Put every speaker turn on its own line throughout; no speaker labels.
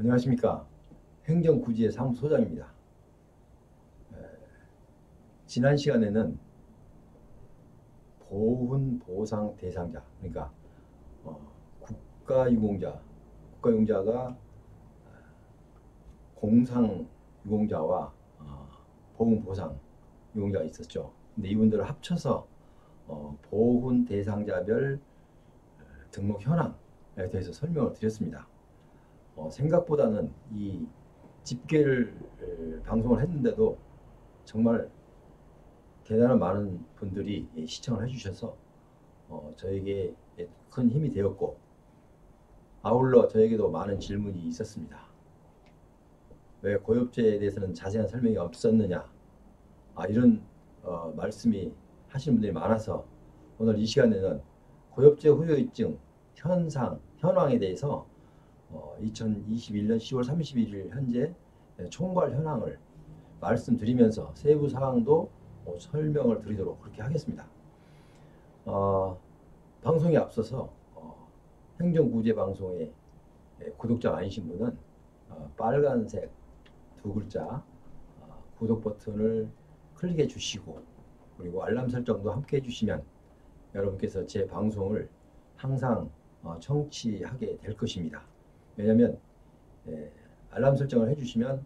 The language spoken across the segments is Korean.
안녕하십니까. 행정구지의 사무소장입니다. 지난 시간에는 보훈 보상 대상자, 그러니까 국가유공자가 공상유공자와 보훈 보상 유공자가 있었죠. 근데 이분들을 합쳐서 보훈 대상자별 등록 현황에 대해서 설명을 드렸습니다. 생각보다는 이 집계를 방송을 했는데도 정말 대단한 많은 분들이 시청을 해주셔서 저에게 큰 힘이 되었고, 아울러 저에게도 많은 질문이 있었습니다. 왜 고엽제에 대해서는 자세한 설명이 없었느냐, 이런 말씀이 하시는 분들이 많아서 오늘 이 시간에는 고엽제 후유증 현황에 대해서 2021년 10월 31일 현재 총괄 현황을 말씀드리면서 세부 사항도 설명을 드리도록 그렇게 하겠습니다. 방송에 앞서서 행정구제 방송에 구독자가 아니신 분은 빨간색 두 글자 구독 버튼을 클릭해 주시고, 그리고 알람 설정도 함께 해주시면 여러분께서 제 방송을 항상 청취하게 될 것입니다. 왜냐하면 알람 설정을 해주시면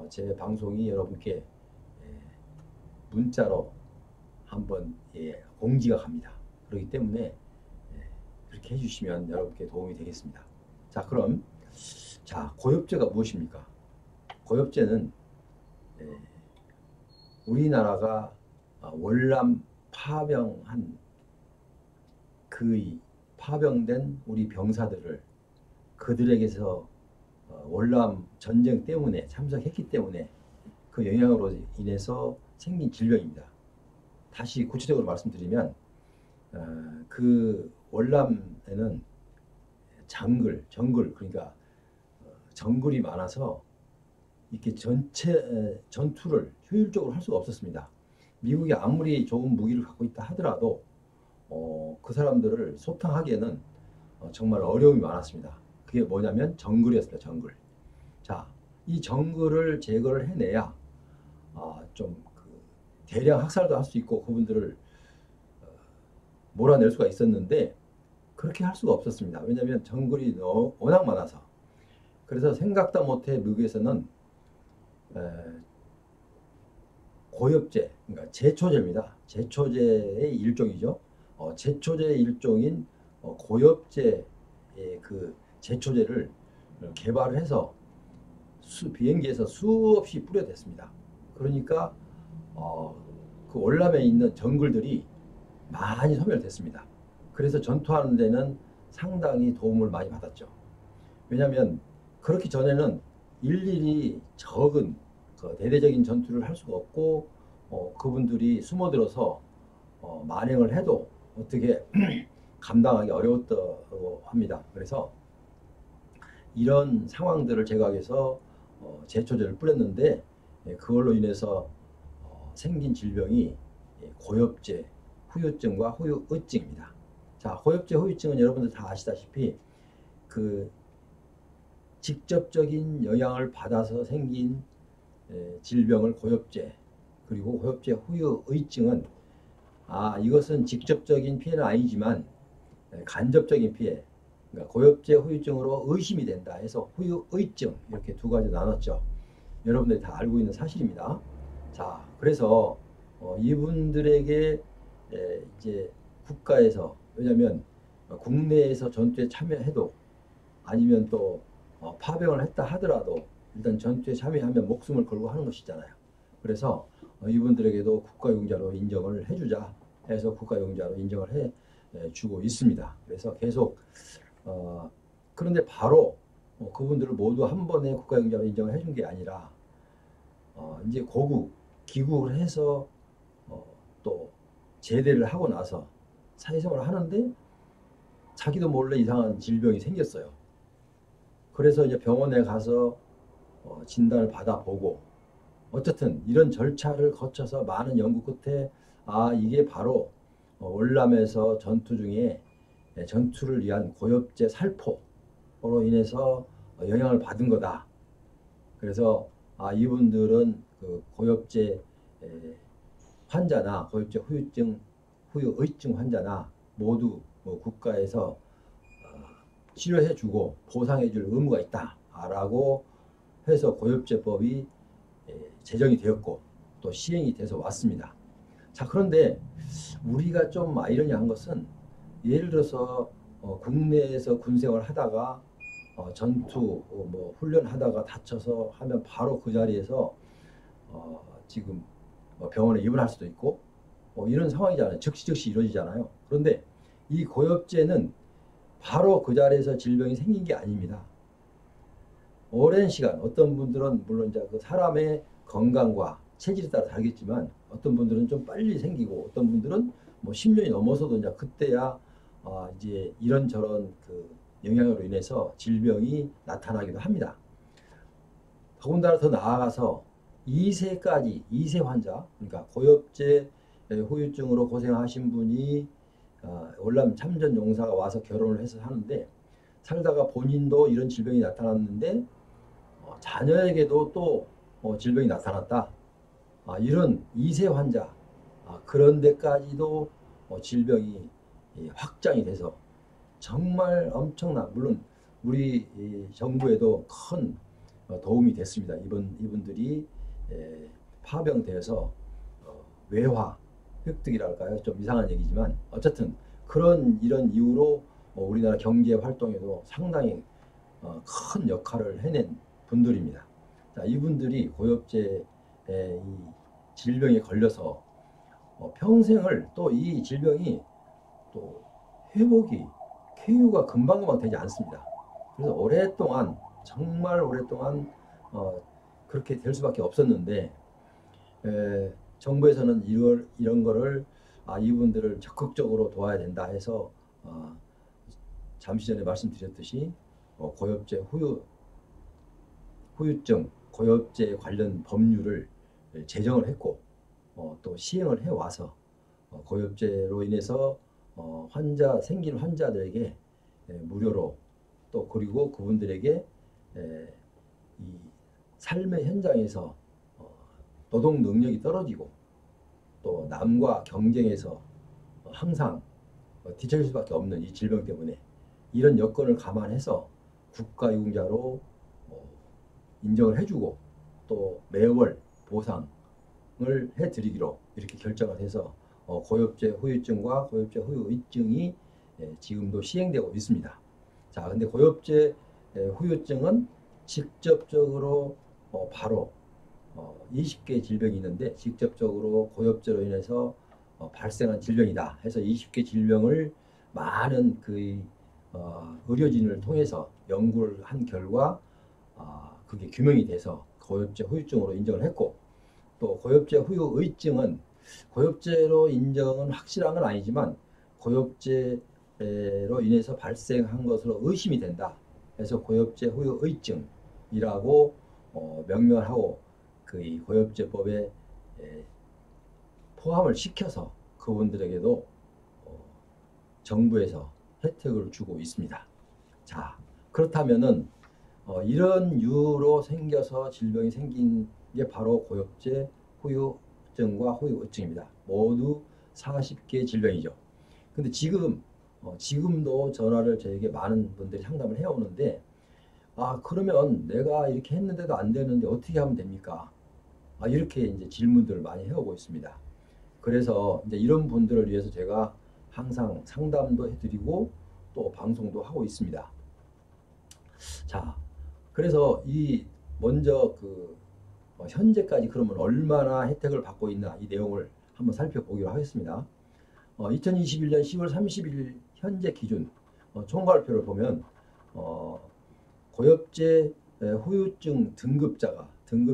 제 방송이 여러분께 문자로 한번 공지가 갑니다. 그렇기 때문에 그렇게 해주시면 여러분께 도움이 되겠습니다. 자, 그럼 고엽제가 무엇입니까? 고엽제는 우리나라가 월남 파병한 파병된 우리 병사들을 그들에게서 월남 전쟁 때문에 참석했기 때문에 그 영향으로 인해서 생긴 질병입니다. 다시 구체적으로 말씀드리면 그 월남에는 정글 그러니까 정글이 많아서 이렇게 전투를 효율적으로 할 수가 없었습니다. 미국이 아무리 좋은 무기를 갖고 있다 하더라도 그 사람들을 소탕하기에는 정말 어려움이 많았습니다. 그게 뭐냐면 정글이었습니다. 정글. 자, 이 정글을 제거를 해내야 대량 학살도 할 수 있고 그분들을 몰아낼 수가 있었는데 그렇게 할 수가 없었습니다. 왜냐하면 정글이 워낙 많아서. 그래서 생각도 못해 미국에서는 고엽제, 그러니까 제초제입니다. 제초제의 일종이죠. 제초제의 일종인 고엽제의 그 제초제를 개발을 해서 비행기에서 수없이 뿌려댔습니다. 그러니까 그 월남에 있는 정글들이 많이 소멸됐습니다. 그래서 전투하는 데는 상당히 도움을 많이 받았죠. 왜냐하면 그렇기 전에는 일일이 적은 대대적인 전투를 할 수가 없고 그분들이 숨어들어서 만행을 해도 어떻게 감당하기 어려웠다고 합니다. 그래서 이런 상황들을 제거하기 위해서 제초제를 뿌렸는데 그걸로 인해서 생긴 질병이 고엽제 후유증과 후유의증입니다. 자, 고엽제 후유증은 여러분들 다 아시다시피 그 직접적인 영향을 받아서 생긴 질병을 고엽제, 그리고 고엽제 후유의증은 이것은 직접적인 피해는 아니지만 간접적인 피해, 그러니까 고엽제 후유증으로 의심이 된다 해서 후유의증, 이렇게 두 가지 나눴죠. 여러분들이 다 알고 있는 사실입니다. 자, 그래서 이분들에게 이제 국가에서, 왜냐하면 국내에서 전투에 참여해도 아니면 또 파병을 했다 하더라도 일단 전투에 참여하면 목숨을 걸고 하는 것이잖아요. 그래서 이분들에게도 국가유공자로 인정을 해주자 해서 국가유공자로 인정을 해주고 있습니다. 그래서 계속 그런데 바로 그분들을 모두 한 번에 국가유공자로 인정을 해준 게 아니라 이제 귀국을 해서 또 제대를 하고 나서 사회생활을 하는데 자기도 몰래 이상한 질병이 생겼어요. 그래서 이제 병원에 가서 진단을 받아보고, 어쨌든 이런 절차를 거쳐서 많은 연구 끝에 이게 바로 월남에서 전투 중에 전투를 위한 고엽제 살포로 인해서 영향을 받은 거다. 그래서 이분들은 그 고엽제 환자나 고엽제 후유증, 후유의증 환자나 모두 뭐 국가에서 치료해주고 보상해줄 의무가 있다라고 해서 고엽제법이 제정이 되었고 또 시행이 돼서 왔습니다. 자, 그런데 우리가 좀 아이러니한 것은 예를 들어서 국내에서 군생활 하다가 전투 뭐 훈련하다가 다쳐서 하면 바로 그 자리에서 지금 병원에 입원할 수도 있고 이런 상황이잖아요. 즉시 이루어지잖아요. 그런데 이 고엽제는 바로 그 자리에서 질병이 생긴 게 아닙니다. 오랜 시간, 어떤 분들은 물론 이제 그 사람의 건강과 체질에 따라 다르겠지만 어떤 분들은 좀 빨리 생기고 어떤 분들은 뭐 10년이 넘어서도 이제 그때야 이제 이런저런 그 영향으로 인해서 질병이 나타나기도 합니다. 더군다나 더 나아가서 2세까지 2세 환자, 그러니까 고엽제 후유증으로 고생하신 분이 월남 참전 용사가 와서 결혼을 해서 하는데 살다가 본인도 이런 질병이 나타났는데 자녀에게도 또 질병이 나타났다. 이런 2세 환자, 그런 데까지도 질병이 확장이 돼서 정말 엄청난, 물론 우리 정부에도 큰 도움이 됐습니다. 이분들이 파병돼서 외화 획득이랄까요? 좀 이상한 얘기지만 어쨌든 이런 이유로 우리나라 경제 활동에도 상당히 큰 역할을 해낸 분들입니다. 자, 이분들이 고엽제 이 질병에 걸려서 평생을 또 이 질병이 또 쾌유가 금방금방 되지 않습니다. 그래서 오랫동안 정말 오랫동안 그렇게 될 수밖에 없었는데 정부에서는 이런 거를 이분들을 적극적으로 도와야 된다 해서 잠시 전에 말씀드렸듯이 고엽제 후유증 고엽제 관련 법률을 제정을 했고 또 시행을 해와서 고엽제로 인해서 생긴 환자들에게 무료로 또 그리고 그분들에게 이 삶의 현장에서 노동 능력이 떨어지고 또 남과 경쟁에서 항상 뒤처질 수밖에 없는 이 질병 때문에 이런 여건을 감안해서 국가유공자로 인정을 해주고 또 매월 보상을 해드리기로 이렇게 결정을 해서 고엽제 후유증과 고엽제 후유의증이 지금도 시행되고 있습니다. 자, 근데 고엽제 후유증은 직접적으로 바로 20개 질병이 있는데 직접적으로 고엽제로 인해서 발생한 질병이다 해서 20개 질병을 많은 의료진을 통해서 연구를 한 결과 그게 규명이 돼서 고엽제 후유증으로 인정을 했고 또 고엽제 후유의증은 고엽제로 인정은 확실한 건 아니지만 고엽제로 인해서 발생한 것으로 의심이 된다 해서 고엽제 후유의증이라고 명명을 하고 그 고엽제법에 포함을 시켜서 그분들에게도 정부에서 혜택을 주고 있습니다. 자, 그렇다면은 이런 이유로 생겨서 질병이 생긴 게 바로 고엽제 후유증과 후유증입니다. 모두 40개 질병이죠. 근데 지금도 전화를 저에게 많은 분들이 상담을 해오는데 그러면 내가 이렇게 했는데도 안 되는데 어떻게 하면 됩니까? 이렇게 이제 질문들을 많이 해오고 있습니다. 그래서 이제 이런 분들을 위해서 제가 항상 상담도 해드리고 또 방송도 하고 있습니다. 자, 그래서 먼저 현재까지 그러면 얼마나 혜택을 받고 있나 이 내용을 한번 살펴보기로 하겠습니다. 2021년 10월 30일 현재 기준 총괄표를 보면 고엽제 후유증 등급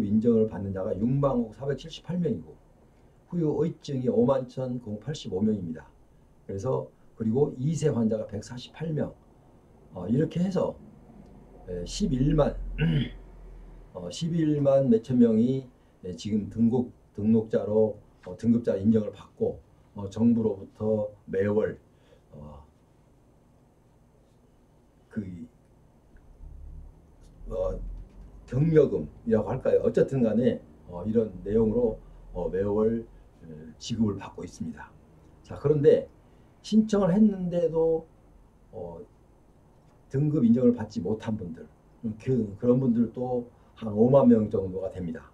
인정을 받는 자가 65,478명이고 후유의증이 51,085명입니다. 그래서 그리고 2세 환자가 148명 이렇게 해서 11만 몇천 명이 지금 등록자로 등급자 인정을 받고 정부로부터 매월 경력금이라고 할까요? 어쨌든 간에 이런 내용으로 매월 지급을 받고 있습니다. 자, 그런데 신청을 했는데도 등급 인정을 받지 못한 분들, 그런 분들도 한 5만 명 정도가 됩니다.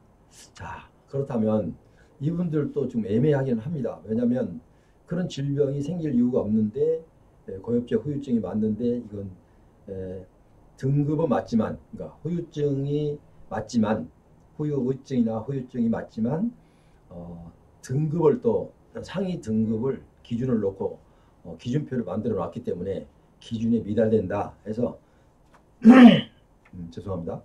자, 그렇다면 이분들도 좀 애매하기는 합니다. 왜냐하면 그런 질병이 생길 이유가 없는데 고엽제 후유증이 맞는데 이건 등급은 맞지만, 그러니까 후유증이 맞지만, 후유증이나 후유증이 맞지만 등급을 또 상위 등급을 기준을 놓고 기준표를 만들어 놨기 때문에 기준에 미달된다 해서 죄송합니다.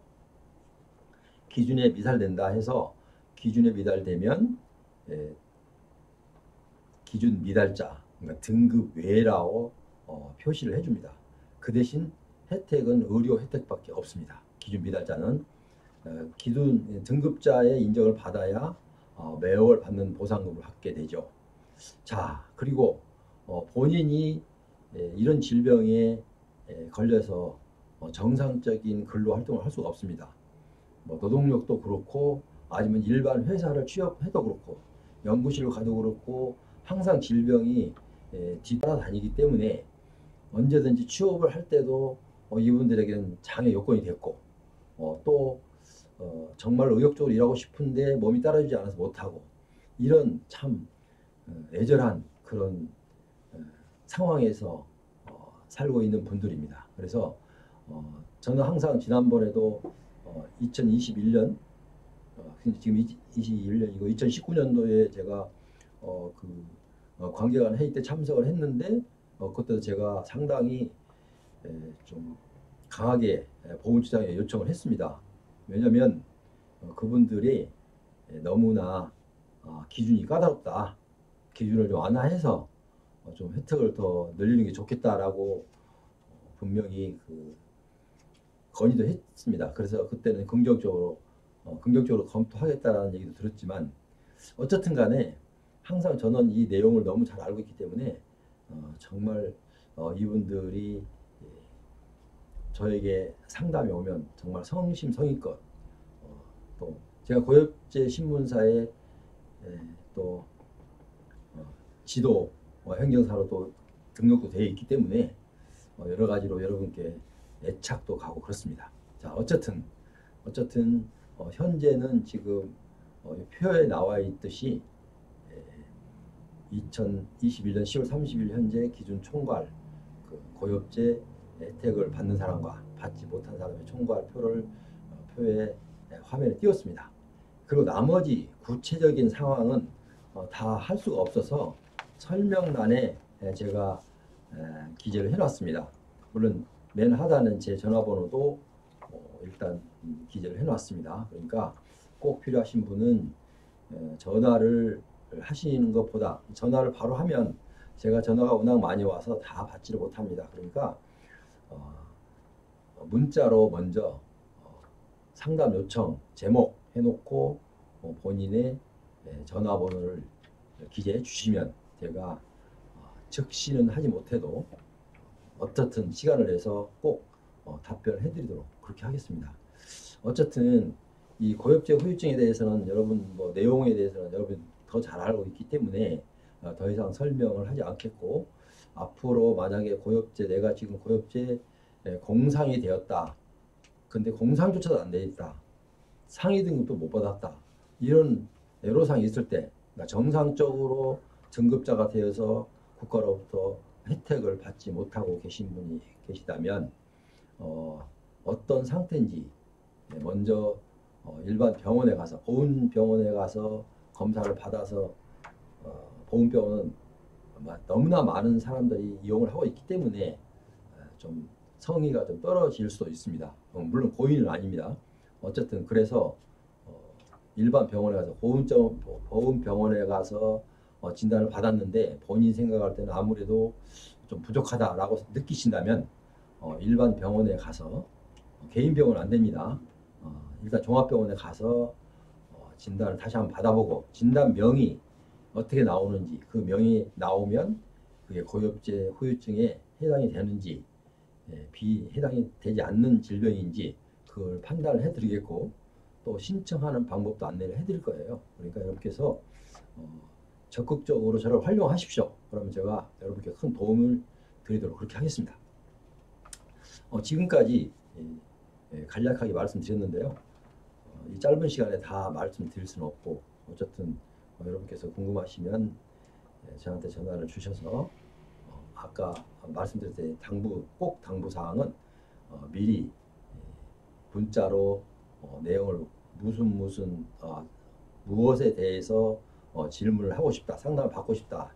기준에 미달된다 해서 기준에 미달되면 기준 미달자, 그러니까 등급 외라고 표시를 해줍니다. 그 대신 혜택은 의료 혜택밖에 없습니다. 기준 미달자는 기준 등급자의 인정을 받아야 매월 받는 보상금을 받게 되죠. 자, 그리고 본인이 이런 질병에 걸려서 정상적인 근로 활동을 할 수가 없습니다. 노동력도 그렇고 아니면 일반 회사를 취업해도 그렇고 연구실을 가도 그렇고 항상 질병이 뒤따라다니기 때문에 언제든지 취업을 할 때도 이분들에게는 장애 요건이 됐고 또 정말 의욕적으로 일하고 싶은데 몸이 따라주지 않아서 못하고 이런 참 애절한 그런 상황에서 살고 있는 분들입니다. 그래서 저는 항상 지난번에도 2021년 지금 21년이고 2019년도에 제가 관계관 회의 때 참석을 했는데 그때도 제가 상당히 좀 강하게 보훈처장에 요청을 했습니다. 왜냐하면 그분들이 너무나 기준이 까다롭다. 기준을 좀 완화해서 좀 혜택을 더 늘리는 게 좋겠다라고 분명히 건의도 했습니다. 그래서 그때는 긍정적으로 검토하겠다라는 얘기도 들었지만 어쨌든 간에 항상 저는 이 내용을 너무 잘 알고 있기 때문에 정말 이분들이 저에게 상담이 오면 정말 성심성의껏 또 제가 고엽제 신문사에 또 지도 행정사로 또 등록도 되어 있기 때문에 여러 가지로 여러분께 애착도 가고 그렇습니다. 자, 어쨌든 현재는 지금 표에 나와 있듯이 2021년 10월 30일 현재 기준 총괄 고엽제 혜택을 받는 사람과 받지 못한 사람의 총괄 표를 표에 화면에 띄웠습니다. 그리고 나머지 구체적인 상황은 다 할 수가 없어서 설명란에 제가 기재를 해놨습니다. 물론 맨 하단은 제 전화번호도 일단 기재를 해놨습니다. 그러니까 꼭 필요하신 분은 전화를 하시는 것보다 전화를 바로 하면 제가 전화가 워낙 많이 와서 다 받지를 못합니다. 그러니까 문자로 먼저 상담 요청 제목 해놓고 본인의 전화번호를 기재해 주시면 제가 즉시는 하지 못해도 어떻든 시간을 내서 꼭 답변을 해드리도록 그렇게 하겠습니다. 어쨌든 이 고엽제 후유증에 대해서는 여러분 내용에 대해서는 여러분 더 잘 알고 있기 때문에 더 이상 설명을 하지 않겠고 앞으로 만약에 고엽제 내가 지금 고엽제 공상이 되었다. 근데 공상조차도 안 돼 있다. 상위 등급도 못 받았다. 이런 애로사항이 있을 때 정상적으로 등급자가 되어서 국가로부터 혜택을 받지 못하고 계신 분이 계시다면 어떤 상태인지 먼저 일반 병원에 가서 보훈병원에 가서 검사를 받아서 보훈병원은 너무나 많은 사람들이 이용을 하고 있기 때문에 좀 성의가 좀 떨어질 수도 있습니다. 물론 고의는 아닙니다. 어쨌든 그래서 일반 병원에 가서 보훈병원에 가서 진단을 받았는데 본인 생각할 때는 아무래도 좀 부족하다라고 느끼신다면 일반 병원에 가서 개인 병원은 안 됩니다. 일단 종합병원에 가서 진단을 다시 한번 받아보고 진단명이 어떻게 나오는지 그 명이 나오면 그게 고엽제 후유증에 해당이 되는지 해당이 되지 않는 질병인지 그 그걸 판단을 해드리겠고 또 신청하는 방법도 안내를 해드릴 거예요. 그러니까 여러분께서 적극적으로 저를 활용하십시오. 그러면 제가 여러분께 큰 도움을 드리도록 그렇게 하겠습니다. 지금까지 간략하게 말씀드렸는데요. 이 짧은 시간에 다 말씀드릴 수는 없고 어쨌든 여러분께서 궁금하시면 저한테 전화를 주셔서 아까 말씀드릴 때 꼭 당부 사항은 미리 문자로 내용을 무엇에 대해서 질문을 하고 싶다, 상담을 받고 싶다,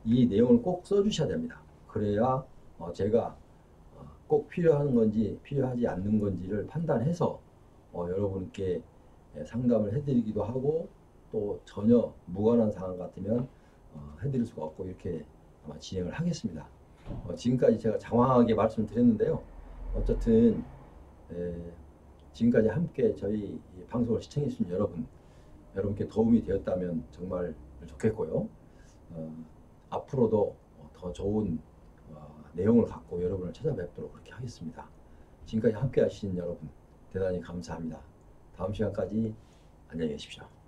이 내용을 꼭 써주셔야 됩니다. 그래야 제가 꼭 필요한 건지 필요하지 않는 건지를 판단해서 여러분께 상담을 해드리기도 하고 또 전혀 무관한 상황 같으면 해드릴 수가 없고 이렇게 아마 진행을 하겠습니다. 지금까지 제가 장황하게 말씀드렸는데요. 어쨌든 지금까지 함께 저희 방송을 시청해주신 여러분께 도움이 되었다면 정말 좋겠고요. 앞으로도 더 좋은 내용을 갖고 여러분을 찾아뵙도록 그렇게 하겠습니다. 지금까지 함께 하신 여러분 대단히 감사합니다. 다음 시간까지 안녕히 계십시오.